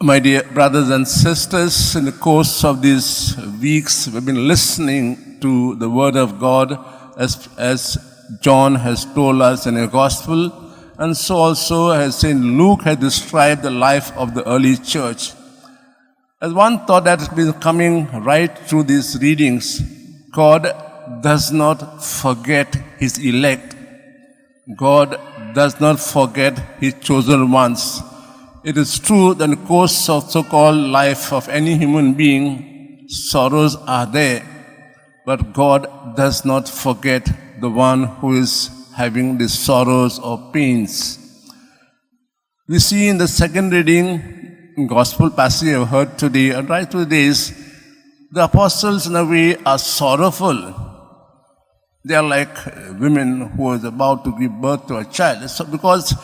My dear brothers and sisters, in the course of these weeks, we've been listening to the Word of God as John has told us in the Gospel, and so also as St. Luke has described the life of the early church. As one thought that has been coming right through these readings, God does not forget His elect. God does not forget His chosen ones. It is true that in the course of so-called life of any human being, sorrows are there, but God does not forget the one who is having these sorrows or pains. We see in the second reading, Gospel passage I have heard today, and right through days, the apostles in a way are sorrowful. They are like women who is about to give birth to a child. So because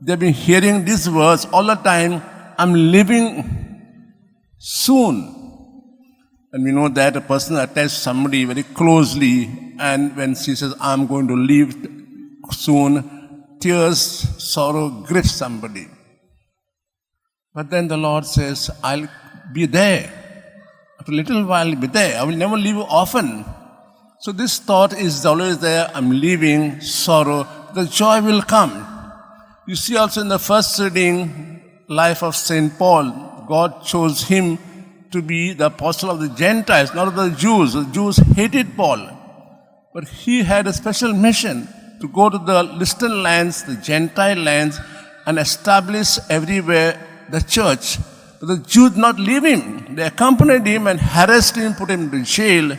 they've been hearing these words all the time, I'm leaving soon. And we know that a person attached somebody very closely, and when she says, I'm going to leave soon, tears, sorrow grips somebody. But then the Lord says, I'll be there. After a little while, I'll be there. I will never leave you often. So this thought is always there, I'm leaving, sorrow, the joy will come. You see also in the first reading, life of St. Paul, God chose him to be the apostle of the Gentiles, not of the Jews. The Jews hated Paul. But he had a special mission to go to the distant lands, the Gentile lands, and establish everywhere the church. But the Jews did not leave him. They accompanied him and harassed him, put him into jail.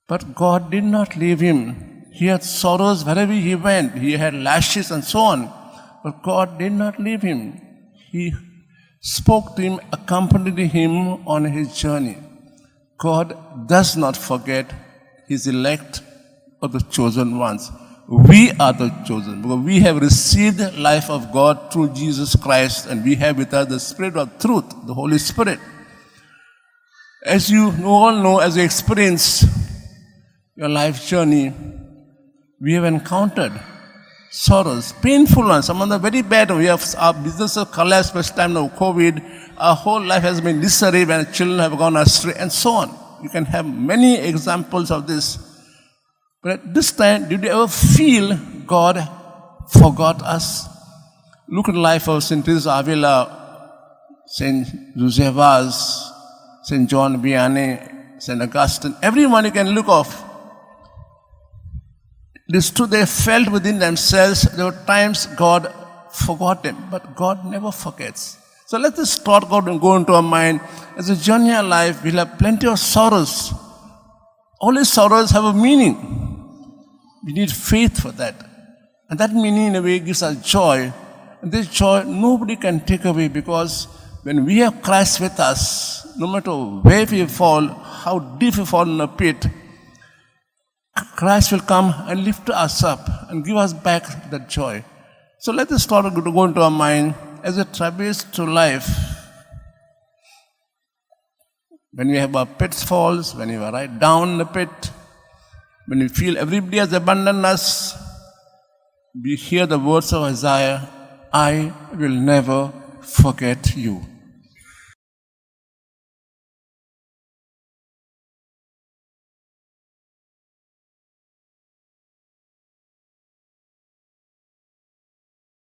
But God did not leave him. He had sorrows wherever he went. He had lashes and so on. But God did not leave him. He spoke to him, accompanied him on his journey. God does not forget His elect or the chosen ones. We are the chosen because we have received the life of God through Jesus Christ, and we have with us the Spirit of truth, the Holy Spirit. As you all know, as you experience your life journey, we have encountered sorrows, painful ones, some of them very bad. We have our business has collapsed first time of COVID. Our whole life has been disarray when children have gone astray, and so on. You can have many examples of this. But at this time, did you ever feel God forgot us? Look at the life of St. Teresa Avila, St. Josephus, St. John Vianney, St. Augustine, everyone you can look of. It is true they felt within themselves there were times God forgot them, but God never forgets. So let this thought go into our mind. As a journey of life, we'll have plenty of sorrows. All these sorrows have a meaning. We need faith for that. And that meaning in a way gives us joy. And this joy nobody can take away, because when we have Christ with us, no matter where we fall, how deep we fall in a pit, Christ will come and lift us up and give us back that joy. So let this thought go into our mind as we traverse through life. When we have our pitfalls, when we are right down in the pit, when we feel everybody has abandoned us, we hear the words of Isaiah, I will never forget you.